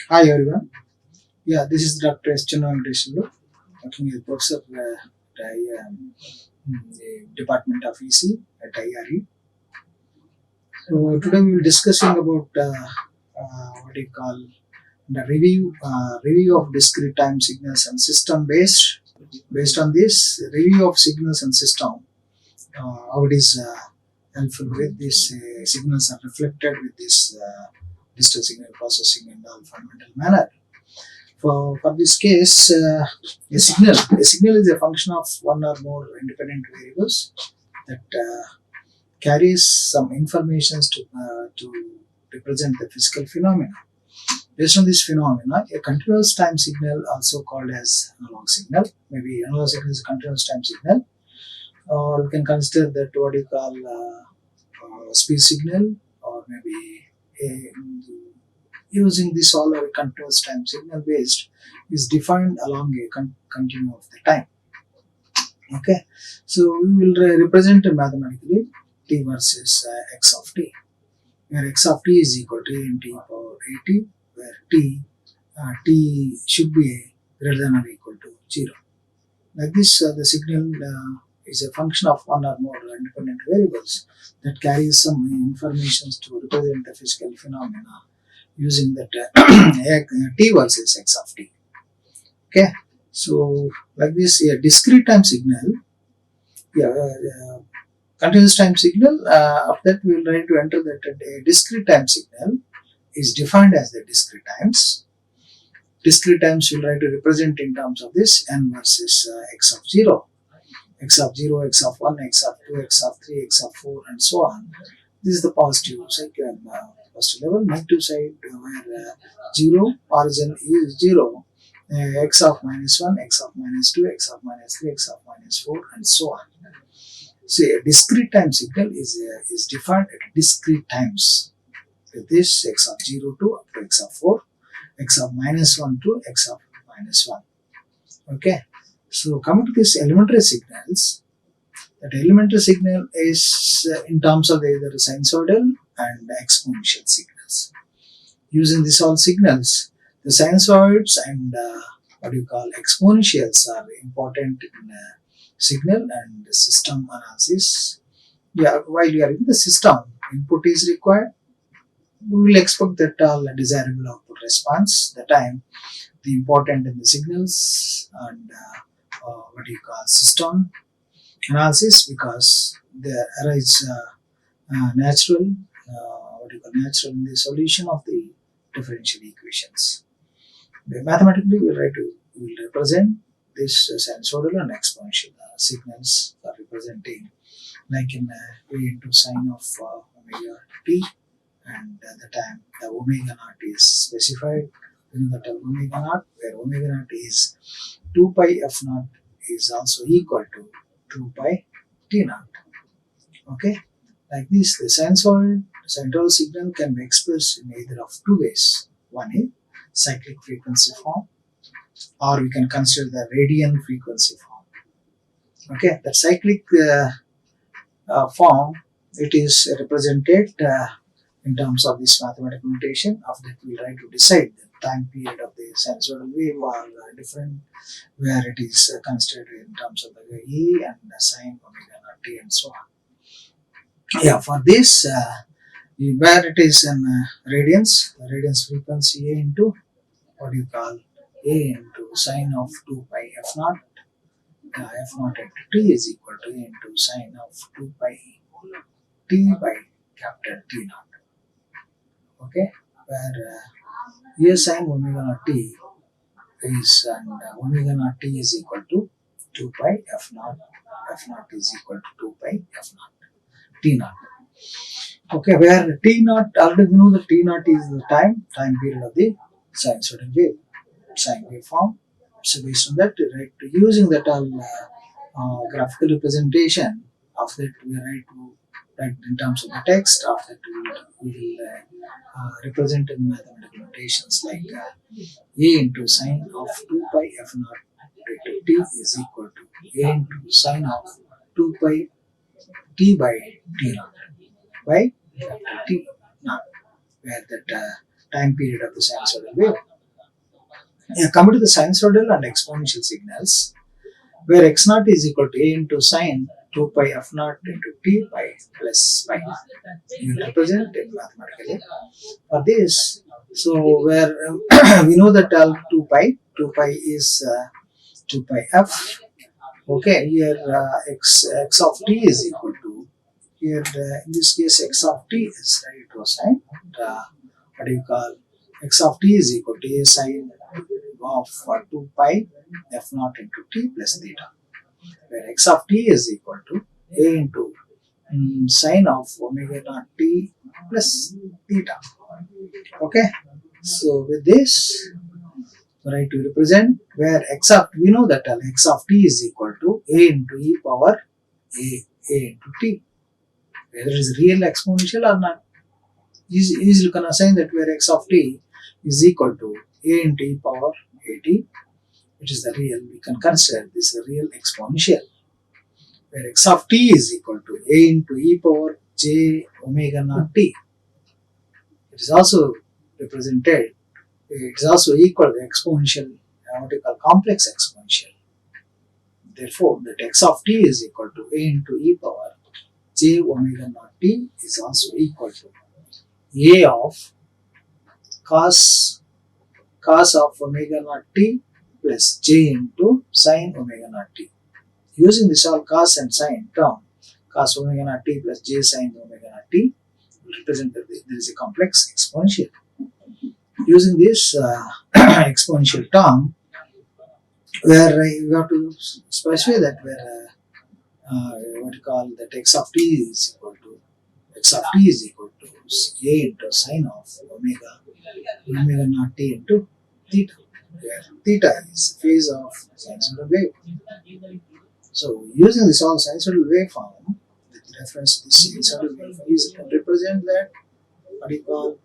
Hi everyone. Yeah, this is Dr. S. Venkateswarlu, working as professor at the Department of EC at IARE. So today we will discussing about what do you call the review of discrete time signals and system based. Based on this review of signals and system, how it is helpful with these signals are reflected with this digital signal processing in all fundamental manner. For this case, a signal is a function of one or more independent variables that carries some information to represent the physical phenomena. Based on this phenomena, a continuous time signal, also called as analog signal, maybe analog signal is a continuous time signal, or we can consider that what you call speed signal, or maybe a, using this all or a continuous time signal based is defined along a continuum of the time. Okay, so we will represent mathematically t versus x of t, where x of t is equal to a in t power at, where t should be greater than or equal to 0. Like this, the signal is a function of one or more independent variables that carries some information to represent the physical phenomena using that t versus x of t. Okay, so like this, a discrete time signal, continuous time signal. After that, we will try to enter that a discrete time signal is defined as the discrete times. Discrete times we will try to represent in terms of this n versus x of 0, x of 0, x of 1, x of 2, x of 3, x of 4, and so on. This is the positive side, positive level. Negative side, where 0 origin is 0, x of minus 1, x of minus 2, x of minus 3, x of minus 4, and so on. So a discrete time signal is defined at discrete times. With this x of 0 to up to x of 4, x of minus 1 to x of minus 1. Okay. So coming to these elementary signals, that elementary signal is in terms of either sinusoidal and exponential signals. Using these all signals, the sinusoids and what you call exponentials are important in signal and system analysis. Yeah, while you are in the system, input is required. We will expect that all desirable output response, the time, the important in the signals and what you call system analysis, because they arise natural, natural in the solution of the differential equations. Mathematically, we will represent this sinusoidal and exponential signals are representing like in a into sine of omega t, and the time the omega naught is specified. You know that omega naught, where omega naught is 2 pi f naught is also equal to 2 pi t naught. Okay, like this, the sinusoidal signal can be expressed in either of two ways. One is cyclic frequency form, or we can consider the radian frequency form. Okay, the cyclic form, it is represented in terms of this mathematical notation. Of that, we try to decide the time period of the sinusoidal wave are different, where it is considered in terms of the e and the sine omega naught t and so on. Yeah, for this, where it is in radians frequency a into what do you call a into sine of 2 pi f naught. F naught into t is equal to a into sine of 2 pi t by capital T naught. Okay, where a sine omega naught t is, and omega naught t is equal to 2 pi f naught. F naught is equal to 2 pi f naught t naught. Okay, where t naught, already we know that t naught is the time period of the sinusoidal wave, sine wave form. So based on that, right, using that graphical representation of that, we write in terms of the text. Of that, we will represent in mathematical notations like a into sine of 2 pi f naught into t is equal to a into sine of 2 pi t by t naught by t naught, where that time period of the sinusoidal wave. Yeah, coming to the sinusoidal and exponential signals, where x naught is equal to a into sine 2 pi f naught into t pi plus pi. You will represent it mathematically. For this, so where we know that 2 pi is 2 pi f. Okay, here x of t is equal to, here in this case x of t is ready to assign. What do you call, x of t is equal to a sine of 2 pi f naught into t plus theta, where x of t is equal to a into sine of omega naught t plus theta. Okay, so with this, right, to represent where x of, we know that x of t is equal to a into e power a into t, whether it is real exponential or not. Easily can assign that where x of t is equal to a into e power at, which is the real, we can consider this a real exponential, where x of t is equal to a into e power j omega naught t. It is also represented, it is also equal to exponential, what we call complex exponential. Therefore, that x of t is equal to a into e power j omega naught t is also equal to a of cos of omega naught t plus j into sin omega naught t. Using this all cos and sin term, cos omega naught t plus j sin omega naught t will represent that there is a complex exponential. Using this exponential term, where you have to specify that where what you call that x of t is equal to a into sine of omega naught t into theta, where theta is the phase of sinusoidal wave. So using this all sinusoidal waveform, with reference to this sinusoidal waveform, you can represent that what you call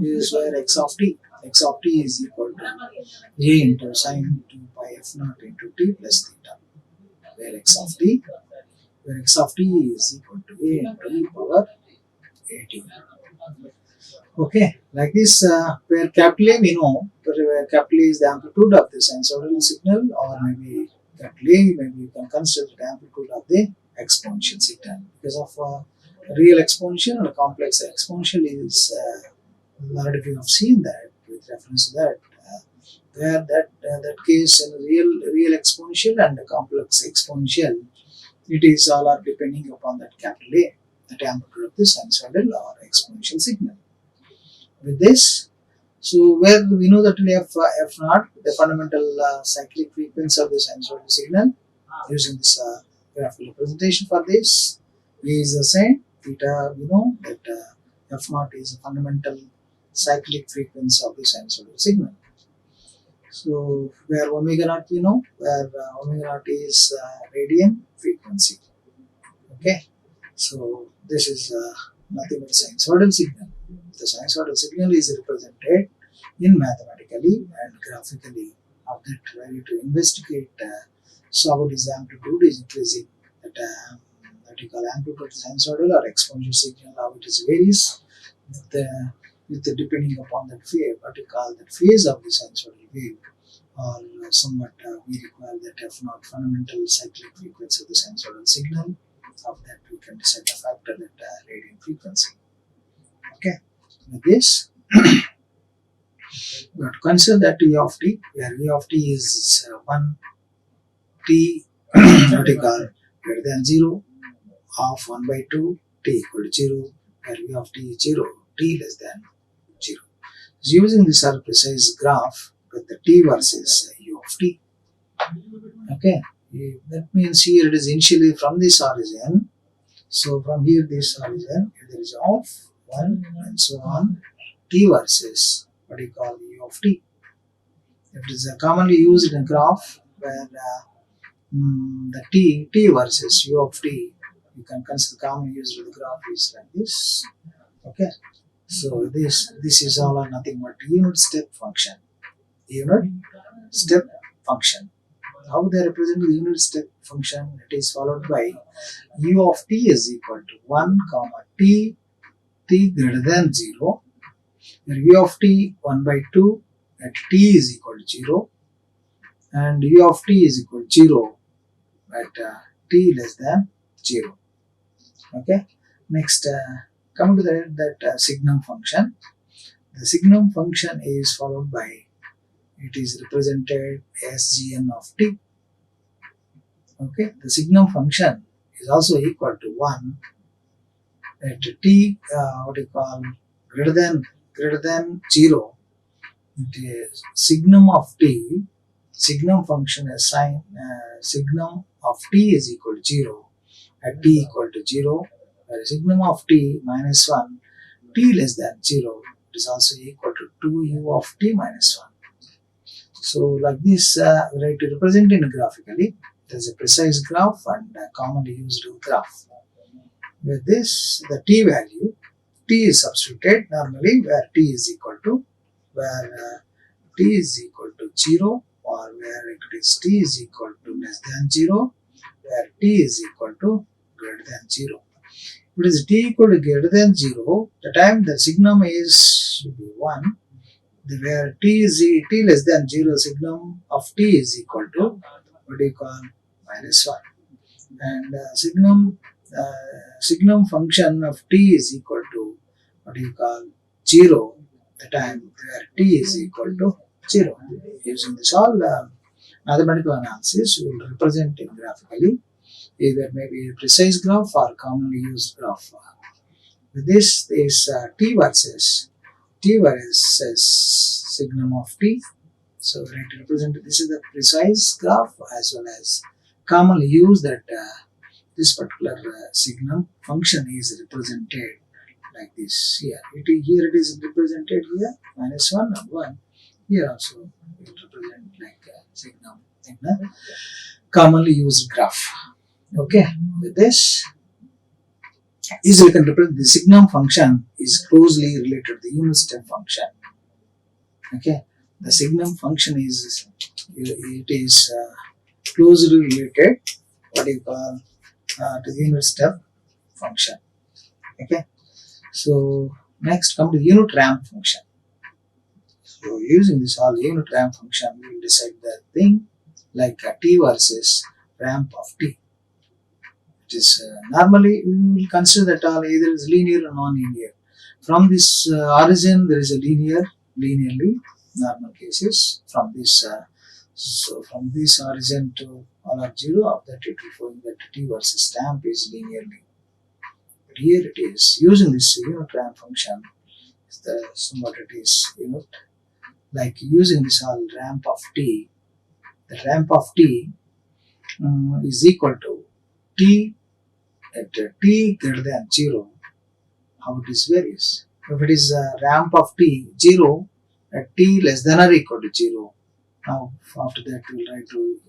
is where x of t is equal to a into sine 2 pi f naught into t plus theta, where x of t is equal to a into e power at. Okay, like this, where capital A we know, where capital A is the amplitude of the sinusoidal signal, or maybe capital A, maybe you can consider the amplitude of the exponential signal. Because of real exponential and complex exponential is already we have seen that with reference to that. Where that case in real exponential and complex exponential, it is all are depending upon that capital A, that amplitude of the sinusoidal or exponential signal. With this, so where we know that f naught, the fundamental cyclic frequency of the sinusoidal signal, using this graphical representation for this, V is the same, theta we know that f naught is a fundamental cyclic frequency of the sinusoidal signal. So where omega naught we know, where omega naught is radian frequency. Okay, so this is nothing but a sinusoidal signal. The sinusoidal signal is represented in mathematically and graphically. Of that, we need to investigate so what is amplitude is increasing, that what you call amplitude of sinusoidal or exponential signal, how it is varies with the depending upon that phase, what you call that phase of the sinusoidal wave, or somewhat we require that f naught fundamental cyclic frequency of the sinusoidal signal. Of that, we can decide the factor that radian frequency. Okay, with this, we have to consider that E of t, where E of t is 1 t what you call greater than 0 of 1 by 2 t equal to 0, where E of t is 0, t less than 0. So using this precise graph with the t versus u of t. Okay, that means here it is initially from this origin. So from here this origin, there is of 1 and so on, t versus what you call u of t. It is commonly used in a graph where the t versus u of t, you can consider commonly used in the graph is like this. Okay, so this is all or nothing but unit step function. Unit step function. How they represent the unit step function? It is followed by u of t is equal to 1 comma t greater than 0, where u of t 1 by 2 at t is equal to 0 and u of t is equal to 0 at t less than 0. Okay. Next, come to that signum function. The signum function is followed by, it is represented as gn of t. Okay. The signum function is also equal to 1 at t greater than 0. It is signum of t, signum function is signum of t is equal to 0 at t equal to 0, where signum of t minus 1 t less than 0, it is also equal to 2u of t minus 1. So like this, we like to represent it graphically. There is a precise graph and a commonly used graph. With this, the t value, t is substituted normally where t is equal to, t is equal to 0, or where it is t is equal to less than 0, where t is equal to greater than 0. If it is t equal to greater than 0, the time the signum should be 1, where t less than 0, signum of t is equal to minus 1. And signum function of t is equal to 0, the time where t is equal to 0. Using this all mathematical analysis, we will represent it graphically, either maybe a precise graph or commonly used graph. With this is t versus signum of t. So we have to represent this is the precise graph as well as commonly used that this particular signum function is represented like this. Here it is represented here minus 1 and 1. Here also it represent like signum in the commonly used graph. Okay, with this, easily can represent the signum function is closely related to the unit step function. Okay, the signum function is closely related to the unit step function. Okay, so next come to the unit ramp function. So using this all unit ramp function, we will decide the thing like t versus ramp of t. It is normally we will consider that all either is linear or non-linear. From this origin there is a linearly normal cases. From this from this origin to all of 0, of that it will find that t versus ramp is linearly. But here it is using this unit ramp function. Somewhat it is unit like using this all ramp of t. The ramp of t is equal to t at t greater than 0. How it is varies. If it is a ramp of t 0 at t less than or equal to 0. Now after that we will try to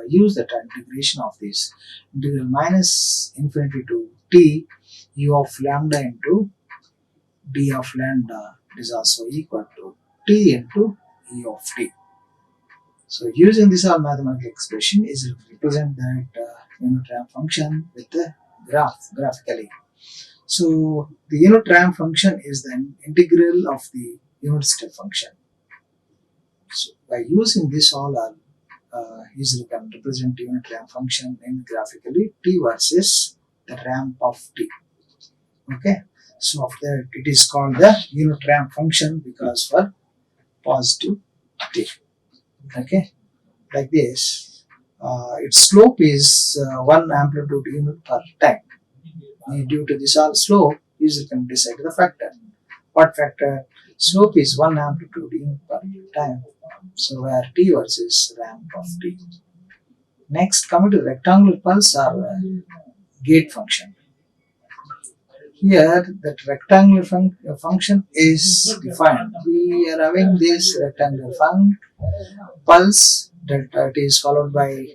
use that integration of this integral minus infinity to t u of lambda into d of lambda is also equal to t into e of t. So using this all mathematical expression is represent that unit ramp function with the graphically. So the unit ramp function is the integral of the unit step function. So by using this all easily can represent unit ramp function in graphically t versus the ramp of t. Okay, so after that it is called the unit ramp function because for positive t. Okay, like this, its slope is 1 amplitude unit per time. Due to this all slope, user can decide the factor. What factor? Slope is 1 amplitude unit per time. So where t versus ramp of t. Next, coming to rectangular pulse or gate function. Here, that rectangular function is defined. We are having this rectangular pulse delta. It is followed by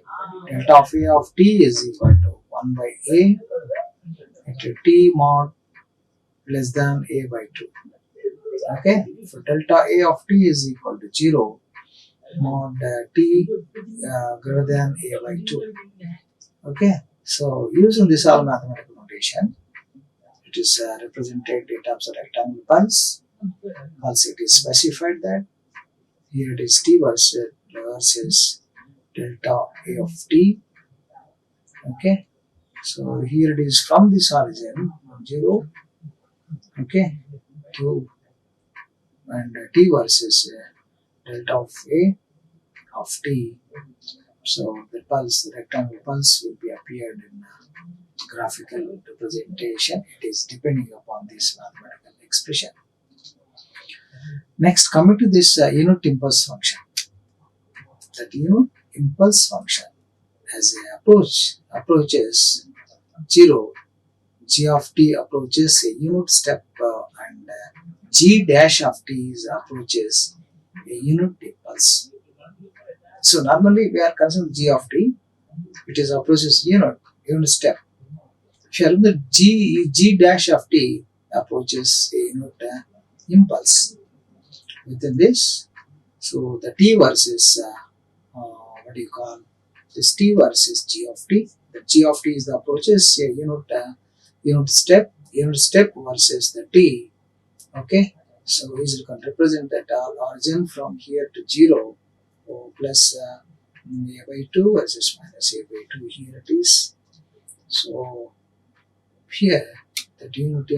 delta of a of t is equal to 1 by a into t mod less than a by 2. Okay, so delta a of t is equal to 0 mod t greater than a by 2. Okay, so using this all mathematical notation, it is represented in terms of rectangular pulse. Also, it is specified that Here it is t versus delta a of t. Okay, so here it is from this origin 0, okay, to and t versus delta of a of t. So the pulse, the rectangle pulse will be appeared in graphical representation. It is depending upon this mathematical expression. Next, coming to this unit impulse function. That unit impulse function as a approaches 0, g of t approaches a unit step and g dash of t approaches a unit impulse. So normally we are considering g of t, it is approaches unit step. Here the g dash of t approaches a unit impulse. Within this, so the t versus what do you call this t versus g of t. The g of t is the approaches a unit step versus the t. Okay, so we can represent that origin from here to 0 plus a by 2 versus minus a by 2. Here it is. So here the unit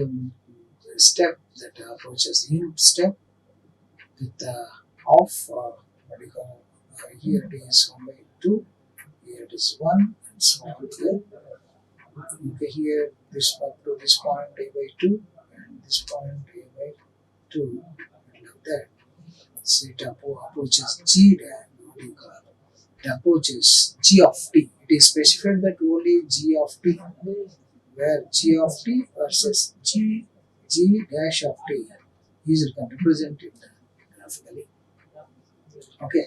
step that approaches the unit step with of what do you call here it is 1 by 2, here it is 1 and so on here. Okay, here this up to this point a by 2 and this point a by 2 like that. So it approaches g what do you call it approaches g of t. It is specified that only g of t, where g of t versus g dash of t is represented graphically. Okay,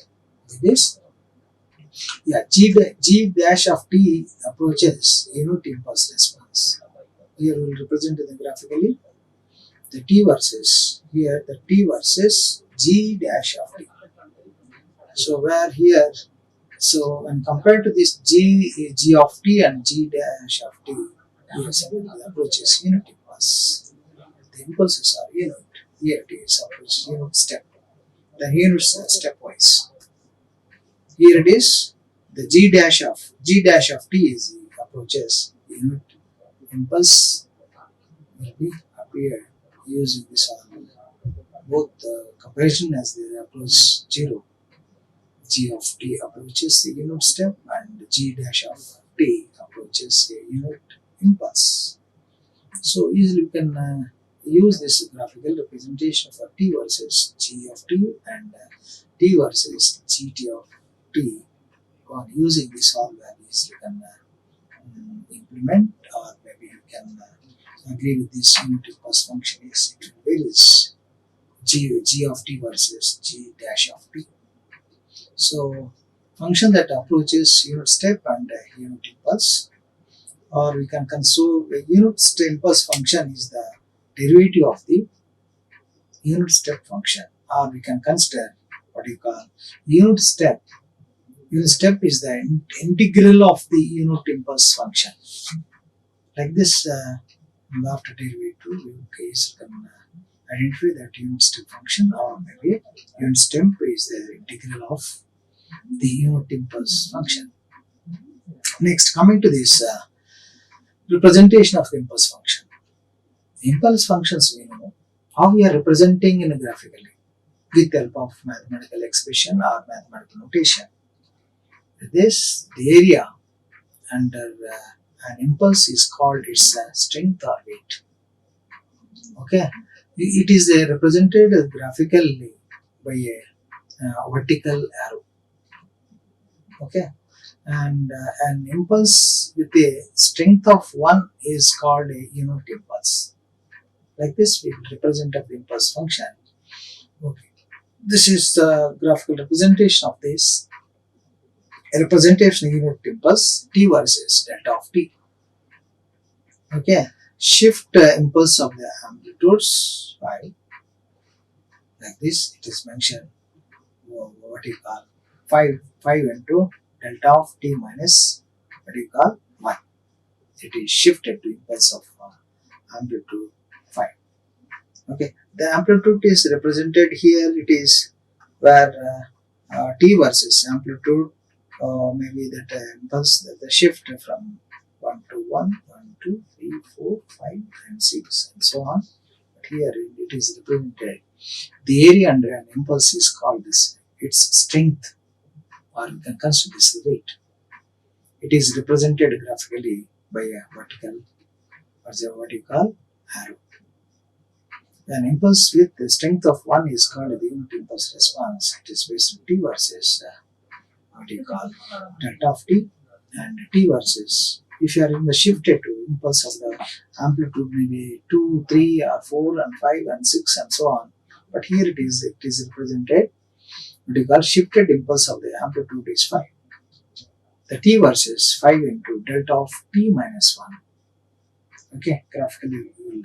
with this, yeah, g dash of t approaches unit impulse response. Here we will represent it graphically. The t versus here the t versus g dash of t. So where here, so when compared to this g of t and g dash of t, here approaches unit impulse. The impulses are unit. Here it is approaches unit step. The units stepwise. Here it is the g dash of t is the approaches unit impulse will be appear using this on both the comparison as they approach 0. G of t approaches the unit step and g dash of t approaches a unit impulse. So easily we can use this graphical representation for t versus g of t and t versus gt of t. On using this all values you can implement, or maybe you can agree with this unit impulse function is it varies g of t versus g dash of t. So function that approaches unit step and unit impulse, or we can console a unit step impulse function is the derivative of the unit step function, or we can consider what you call unit step. Unit step is the integral of the unit impulse function. Like this, after derivative, in case you can identify that unit step function, or maybe unit step is the integral of the unit impulse function. Next, coming to this representation of the impulse function. The impulse functions we know how we are representing in graphically with the help of mathematical expression or mathematical notation. This, the area under an impulse is called its strength or weight. Okay, it is represented graphically by a vertical arrow. Okay, and an impulse with a strength of 1 is called a unit impulse. Like this, we will represent the impulse function. Okay, this is the graphical representation of this. A representation of unit impulse t versus delta of t. Okay, shift impulse of the amplitudes by like this. It is mentioned what you call 5 into delta of t minus what you call 1. It is shifted to impulse of amplitude 5. Okay, the amplitude is represented here. It is where t versus amplitude, maybe that impulse, the shift from 1 to 1, 1, 2, 3, 4, 5, and 6, and so on. But here it is represented. The area under an impulse is called this, its strength, or you can consider this weight. It is represented graphically by a vertical, or what you call arrow. An impulse with the strength of 1 is called the unit impulse response. It is based on t versus what you call delta of t, and t versus, if you are in the shifted to impulse of the amplitude maybe 2, 3, or 4, and 5, and 6, and so on. But here it is represented what you call shifted impulse of the amplitude is 5. The t versus 5 into delta of t minus 1. Okay, graphically we will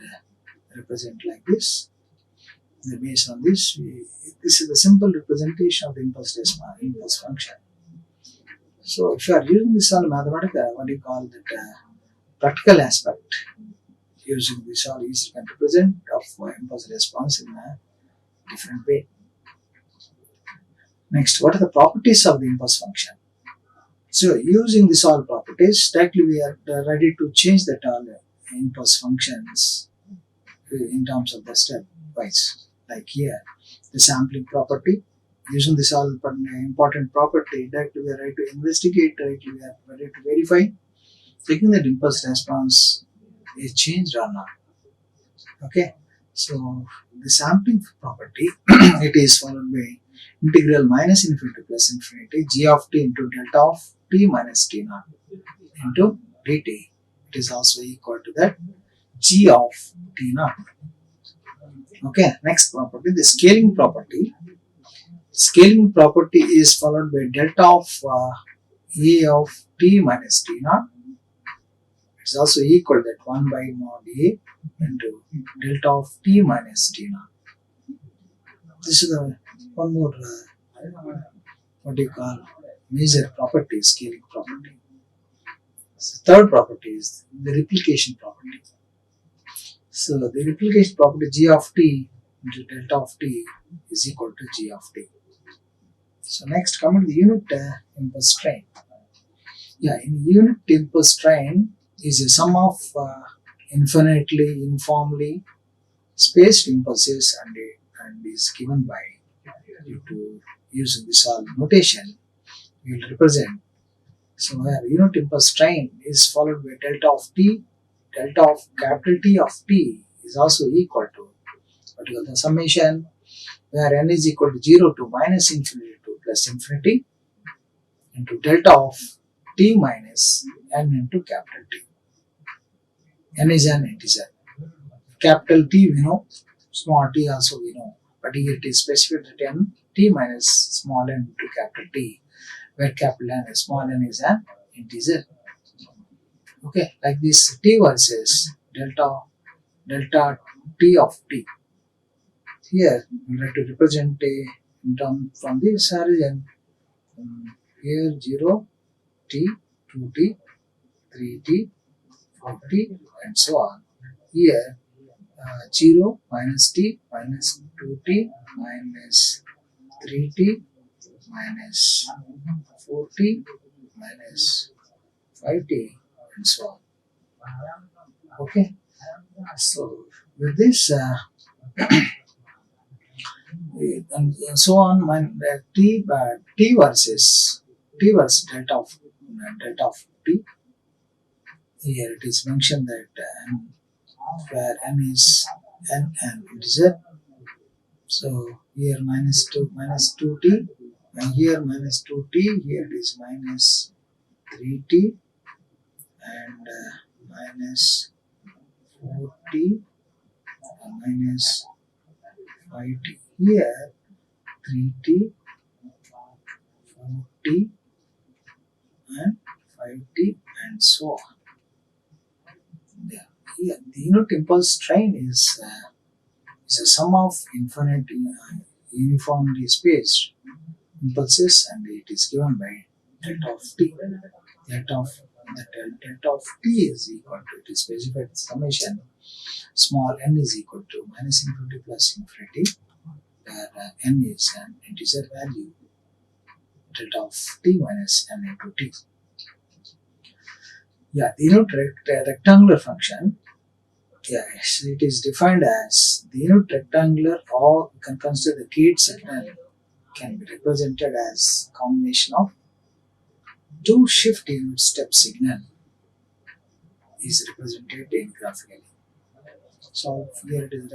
represent like this. Based on this, this is the simple representation of the impulse response, impulse function. So if you are using this on mathematical, what do you call that practical aspect, using this all is can represent of impulse response in a different way. Next, what are the properties of the impulse function? So using this all properties, directly we are ready to change that all impulse functions in terms of the step wise. Like here, the sampling property. Using this all important property, directly we are ready to investigate, directly we are ready to verify, checking that impulse response is changed or not. Okay, so the sampling property, it is followed by integral minus infinity plus infinity g of t into delta of t minus t naught into dt. It is also equal to that g of t naught. Okay, next property, the scaling property. Scaling property is followed by delta of a of t minus t naught. It's also equal to that 1 by mod a into delta of t minus t naught. This is the one more what you call major property, scaling property. So third property is the replication property. So the replication property g of t into delta of t is equal to g of t. So next, coming to the unit impulse train. Yeah, in unit impulse train is a sum of infinitely uniformly spaced impulses and is given by, due to using this all notation, we will represent. So where unit impulse train is followed by delta of t, delta of capital T of t is also equal to what you call the summation, where n is equal to 0 to minus infinity to plus infinity into delta of t minus n into capital T. N is an integer. Capital T we know, small t also we know, but here it is specified that n t minus small n into capital T, where capital N, small n is an integer. Okay, like this t versus delta t of t. Here we like to represent in term from this origin. Here 0, t, 2t, 3t, 4t, and so on. Here 0 minus t minus 2t minus 3t minus 4t minus 5t and so on. Okay, so with this and so on, t versus delta of t. Here it is mentioned that where n is n and integer. So here minus 2t, and here minus 2t, here it is minus 3t, and minus 4t, and minus 5t. Here 3t, 4t, and 5t, and so on. Yeah. Here the unit impulse train is a sum of infinite uniformly spaced impulses, and it is given by delta of t. Delta of t is equal to, it is specified summation, small n is equal to minus infinity plus infinity where n is an integer value, delta of t minus n into t. Yeah, the unit rectangular function, yes, it is defined as the unit rectangular, or you can consider the gate signal can be represented as combination of two shift unit step signal is represented in graphically. So here it is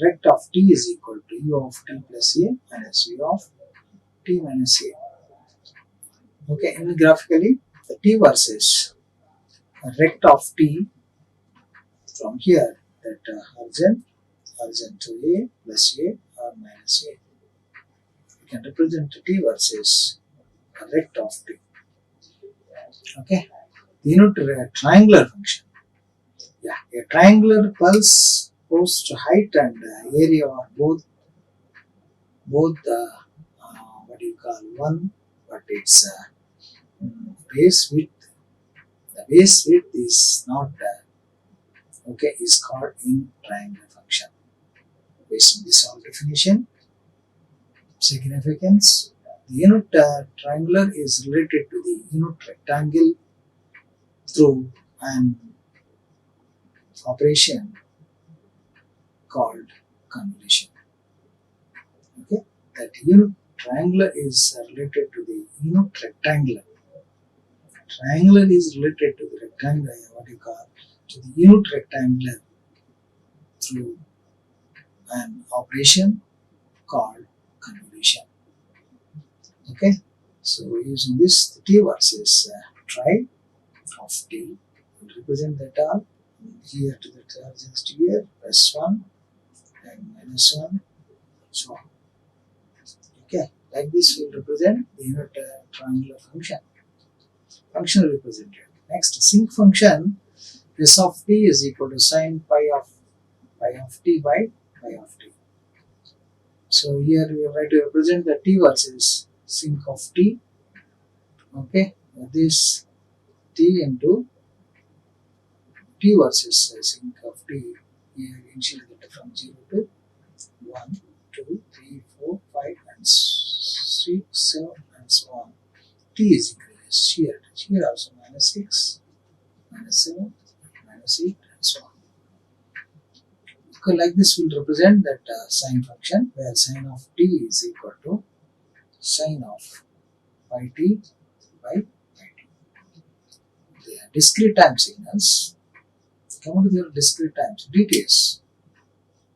rect of t is equal to u of t plus a minus u of t minus a. Okay, in graphically the t versus rect of t from here, that origin to a plus a or minus a. We can represent t versus rect of t. Okay, the unit triangular function. Yeah, a triangular pulse whose height and area are both what do you call one, but its base width. The base width is not okay, is called in triangular function. Based on this all definition, significance, the unit triangular is related to the unit rectangle through an operation called convolution. Okay, that unit triangular is related to the unit rectangular. Triangular is related to the rectangular, what you call, to the unit rectangular through an operation called convolution. Okay, so using this, the t versus tri of t will represent that all here to the just here plus 1 and minus 1, so on. Okay, like this will represent the unit triangular function. Function represented. Next, sinc function, s of t is equal to sine pi of t by pi of t. So here we are going to represent the t versus sinc of t. Okay, this t into t versus sinc of t. Here initially get from 0 to 1, 2, 3, 4, 5 and 6, 7 and so on. T is increases here. Here also minus 6, minus 7, minus 8 and so on. Okay, like this will represent that sine function, where sine of t is equal to sine of pi t by pi t. The discrete time signals, come to the discrete times, DTS.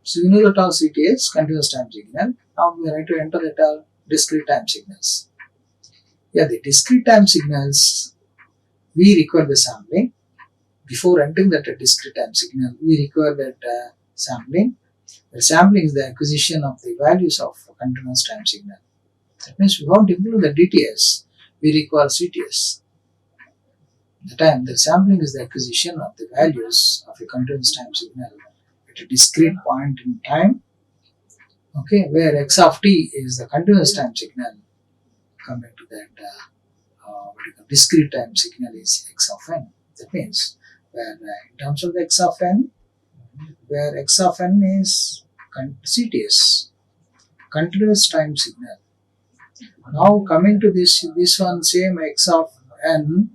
So you know that all CTS, continuous time signal. Now we are going to enter that all discrete time signals. Yeah, the discrete time signals, we require the sampling. Before entering that discrete time signal, we require that sampling. The sampling is the acquisition of the values of continuous time signal. That means we want to include the DTS, we require CTS. The sampling is the acquisition of the values of a continuous time signal at a discrete point in time. Okay, where x of t is the continuous time signal, coming to that discrete time signal is x of n. That means where in terms of the x of n, where x of n is CTS, continuous time signal. Now coming to this one, same x of n,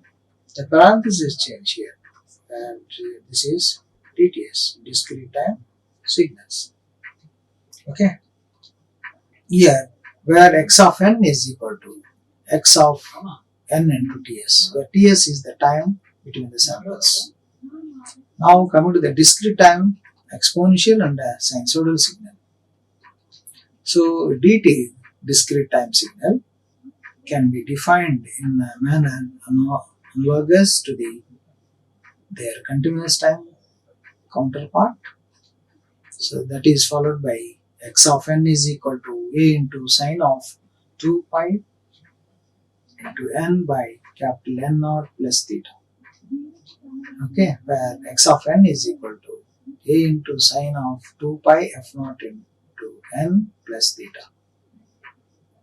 the parenthesis change here, and this is DTS, discrete time signals. Okay, here where x of n is equal to x of n into ts, where ts is the time between the samples. Now coming to the discrete time exponential and sinusoidal signal. So dt, discrete time signal, can be defined in a manner analogous to their continuous time counterpart. So that is followed by x of n is equal to a into sine of 2 pi into n by capital N naught plus theta. Okay, where x of n is equal to a into sine of 2 pi f naught into n plus theta.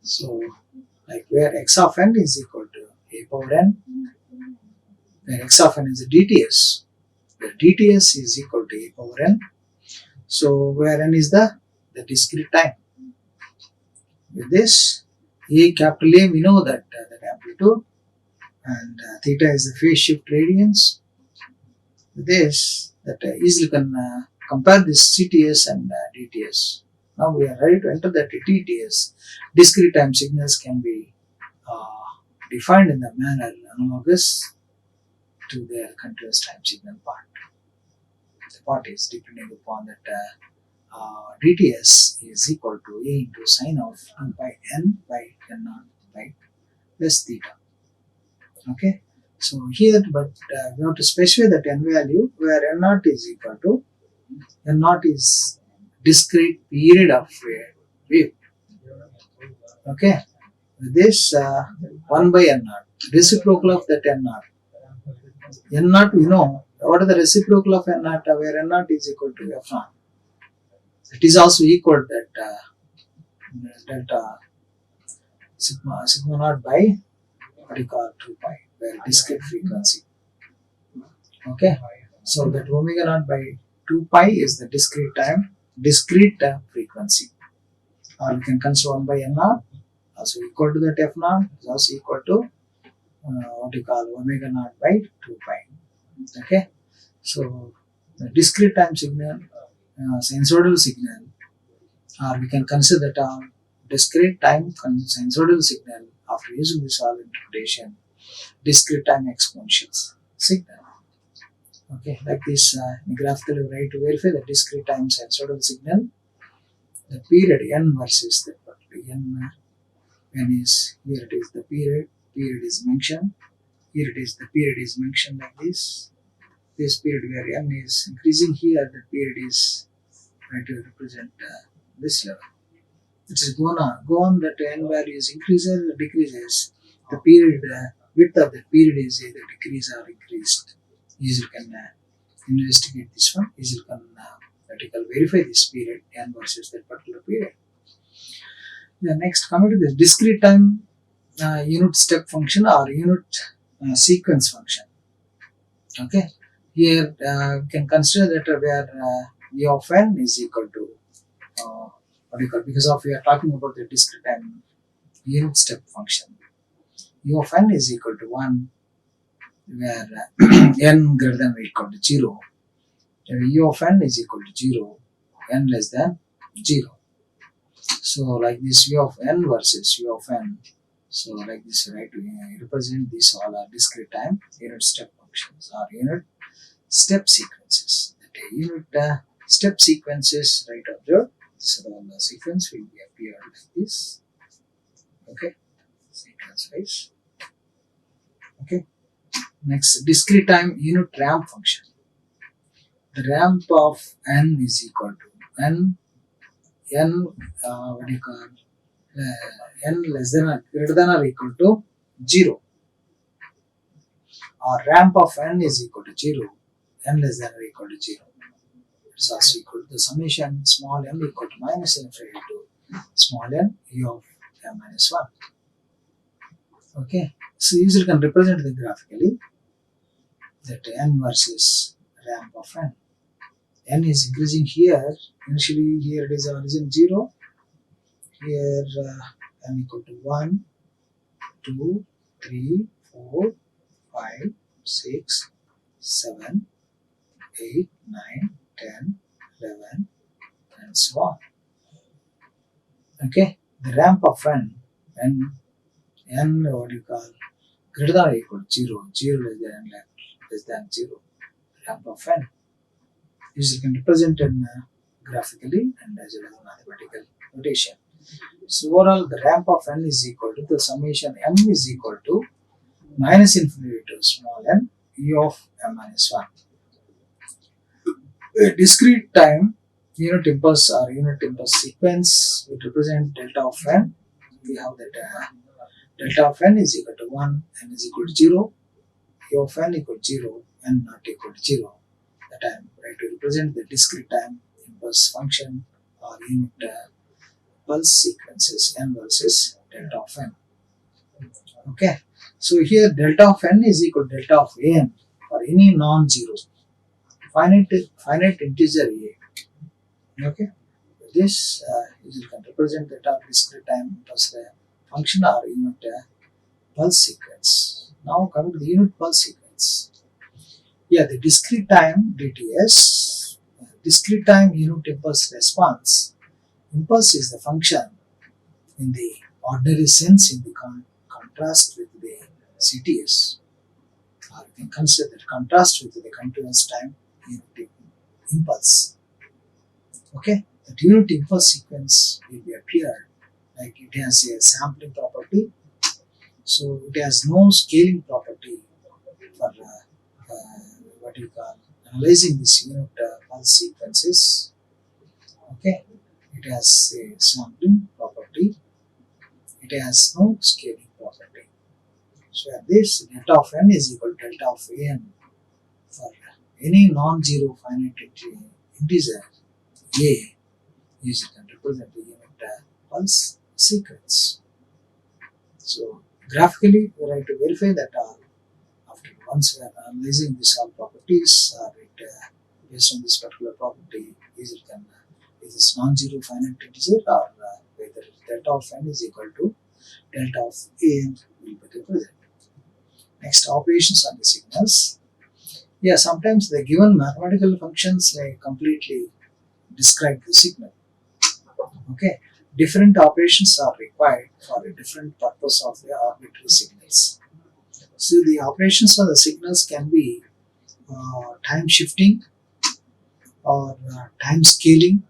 So like where x of n is equal to a power n, where x of n is a DTS, where DTS is equal to a power n. So where n is the discrete time. With this, A, capital A, we know that that amplitude, and theta is the phase shift radians. With this, that easily can compare this CTS and DTS. Now we are ready to enter that TTS. Discrete time signals can be defined in the manner analogous to their continuous time signal part. The part is depending upon that DTS is equal to A into sine of 2 pi n by n naught by plus theta. Okay, so here, but we have to specify that n value where n naught is equal to n naught is discrete period of wave. Okay, with this 1 by n naught, reciprocal of that n naught. N naught we know what is the reciprocal of n naught, where n naught is equal to f naught. It is also equal to that delta sigma naught by what you call 2 pi, where discrete frequency. Okay, so that omega naught by 2 pi is the discrete frequency, or we can consider 1 by n naught also equal to that f naught is also equal to what you call omega naught by 2 pi. Okay, so the discrete time signal, sinusoidal signal, or we can consider that discrete time sinusoidal signal after using this all interpretation, discrete time exponential signal. Okay, like this graphically we write to verify the discrete time sinusoidal signal. The period n versus the particular n is here. It is the period is mentioned. Here it is the period is mentioned like this. This period where n is increasing, here the period is trying to represent this level. It is go on that n value is increases or decreases. The period width of the period is either decreased or increased. User can investigate this one. User can verify this period n versus that particular period. The next, coming to this discrete time unit step function or unit sequence function. Okay, here we can consider that where v of n is equal to because of we are talking about the discrete time unit step function. U of n is equal to 1 where n greater than or equal to 0. U of n is equal to 0, n less than 0. So like this v of n versus u of n. So like this, right, we represent these all are discrete time unit step functions or unit step sequences. The unit step sequences, right, observe. So the sequence will be appear like this. Okay, sequence wise. Okay, next discrete time unit ramp function. The ramp of n is equal to n what do you call n less than or greater than or equal to 0, or ramp of n is equal to 0, n less than or equal to 0. It is also equal to the summation small m equal to minus infinity to small n u of m minus 1. Okay, so user can represent it graphically that n versus ramp of n. N is increasing here. Initially here it is origin 0. Here n equal to 1, 2, 3, 4, 5, 6, 7, 8, 9, 10, 11, and so on. Okay, the ramp of n what do you call greater than or equal to 0, 0 less than 0, ramp of n. User can represent in graphically and as well as mathematical notation. So overall the ramp of n is equal to the summation m is equal to minus infinity to small n u of m minus 1. A discrete time unit impulse or unit impulse sequence would represent delta of n. We have that delta of n is equal to 1, n is equal to 0, u of n equal to 0, n not equal to 0. The time, right, to represent the discrete time impulse function or unit pulse sequences n versus delta of n. Okay, so here delta of n is equal to delta of an for any non-zero finite integer a. Okay, this user can represent represent that are discrete time impulse function or unit pulse sequence. Now coming to the unit pulse sequence. Yeah, the discrete time DTS, discrete time unit impulse response. Impulse is the function in the ordinary sense in the contrast with the CTS. Or you can consider that contrast with the continuous time unit impulse. Okay, that unit impulse sequence will be appeared like it has a sampling property, so it has no scaling property for what you call analyzing this unit pulse sequences. Okay, it has a sampling property, it has no scaling property. So at this delta of n is equal to delta of an for any non-zero finite integer a is can represent the unit pulse sequence. So graphically we have to verify that after once we are analyzing these all properties based on this particular property is it can is this non-zero finite integer or whether delta of n is equal to delta of an will be represented. Next, operations on the signals. Yeah, sometimes the given mathematical functions completely describe the signal. Okay, different operations are required for a different purpose of the arbitrary signals. So the operations of the signals can be time shifting or time scaling.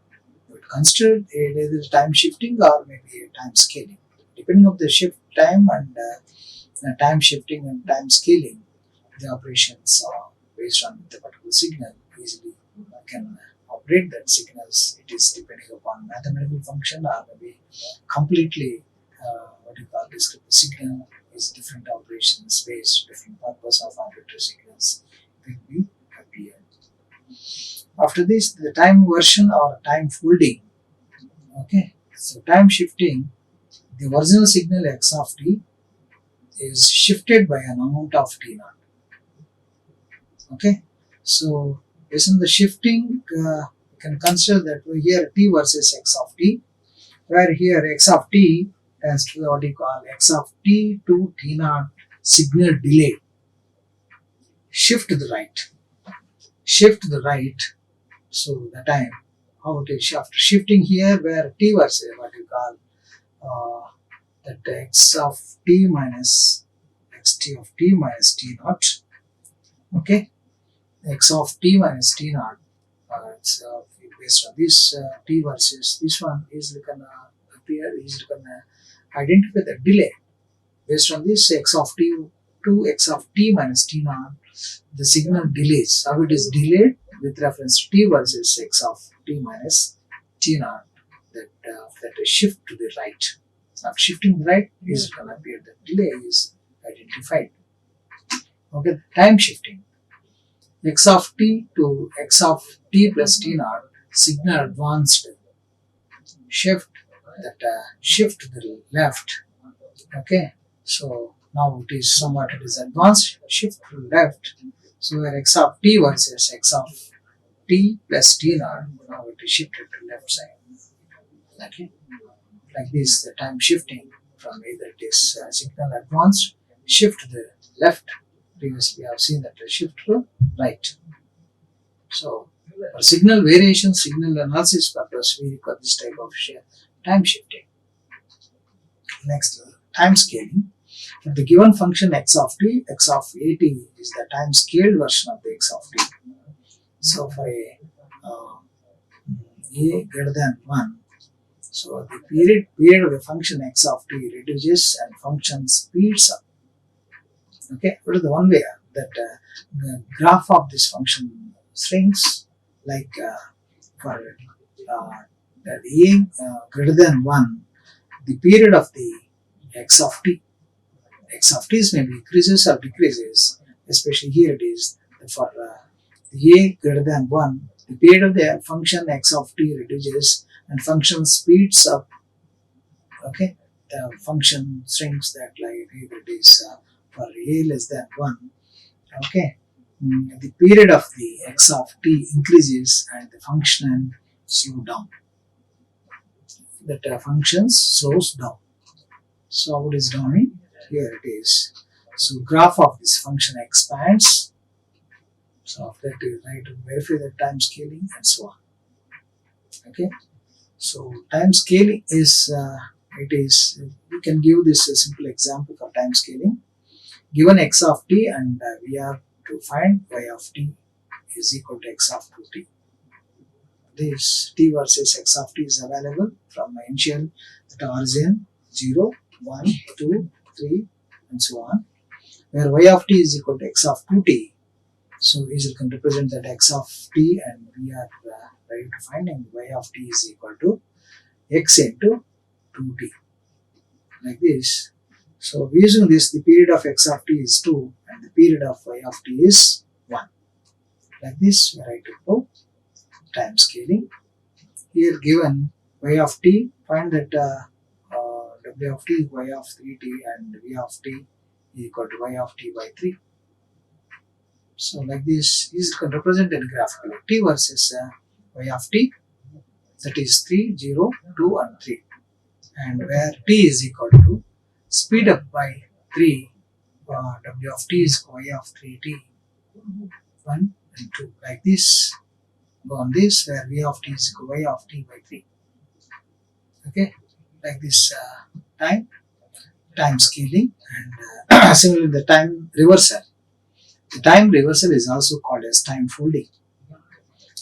Consider either time shifting or maybe time scaling. Depending on the shift time and time shifting and time scaling, the operations based on the particular signal easily can operate that signals. It is depending upon mathematical function or maybe completely what you call discrete signal is different operations based different purpose of arbitrary signals will be appear. After this, the time version or time folding. Okay, so time shifting, the original signal x of t is shifted by an amount of t naught. Okay, so based on the shifting, you can consider that here t versus x of t, where here x of t has to what you call x of t to t naught signal delay. Shift to the right. So the time how it is after shifting here, where t versus what you call that x of t minus xt of t minus t naught. Okay, x of t minus t naught. It's based on this t versus this one is gonna appear is gonna identify the delay based on this x of t to x of t minus t naught. The signal delays. How it is delayed with reference to t versus x of t minus t naught. That is shift to the right. After shifting the right is gonna appear the delay is identified. Okay, time shifting. X of t to x of t plus t naught signal advanced shift shift to the left. Okay, so now it is somewhat it is advanced shift to left. So where x of t versus x of t plus t naught, now it is shifted to left side. Okay, like this the time shifting from either it is signal advanced shift to the left. Previously, I have seen that shift to right. So, for signal variation, signal analysis purpose, we require this type of time shifting. Next, time scaling. For the given function x of t, x of at is the time scaled version of the x of t. So, for a greater than 1, so the period of the function x of t reduces and function speeds up. Okay, what is the one way that the graph of this function shrinks like for the greater than 1, the period of the x of t is maybe increases or decreases, especially here it is for the a greater than 1, the period of the function x of t reduces and function speeds up. Okay, the function shrinks that like either it is for a less than 1. Okay, the period of the x of t increases and the function slow down. that functions slows down. So how it is downing? Here it is. So graph of this function expands. So after that you try to verify the time scaling and so on. Okay. So time scaling is we can give this a simple example for time scaling. Given x of t and we have to find y of t is equal to x of 2t. This t versus x of t is available from initial at origin 0, 1, 2, 3 and so on, where y of t is equal to x of 2t. So we can represent that x of t and we are ready to find, and y of t is equal to x into 2t, like this. So using this, the period of x of t is 2 and the period of y of t is 1. Like this, we write about time scaling. Here given y of t, find that w of t is y of 3t and v of t is equal to y of t by 3. So like this, you can represent it graphically. T versus y of t, that is 3, 0, 2 and 3. And where t is equal to speed up by 3, w of t is y of 3t, 1 and 2. Like this, go on this, where v of t is equal to y of t by 3. Okay, like this time scaling, and similarly the time reversal. The time reversal is also called as time folding.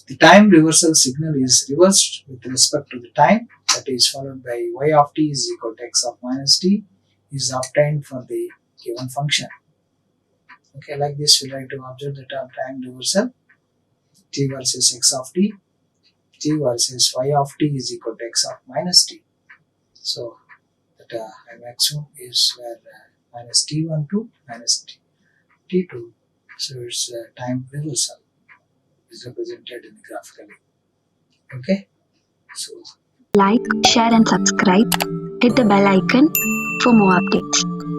The time reversal signal is reversed with respect to the time, that is followed by y of t is equal to x of minus t is obtained for the given function. Okay, like this we like to observe the term time reversal. T versus x of t, t versus y of t is equal to x of minus t. So that maximum is where minus t12 minus t2. So its time reversal is represented in the graphically. Okay, so like, share and subscribe. Hit the bell icon for more updates.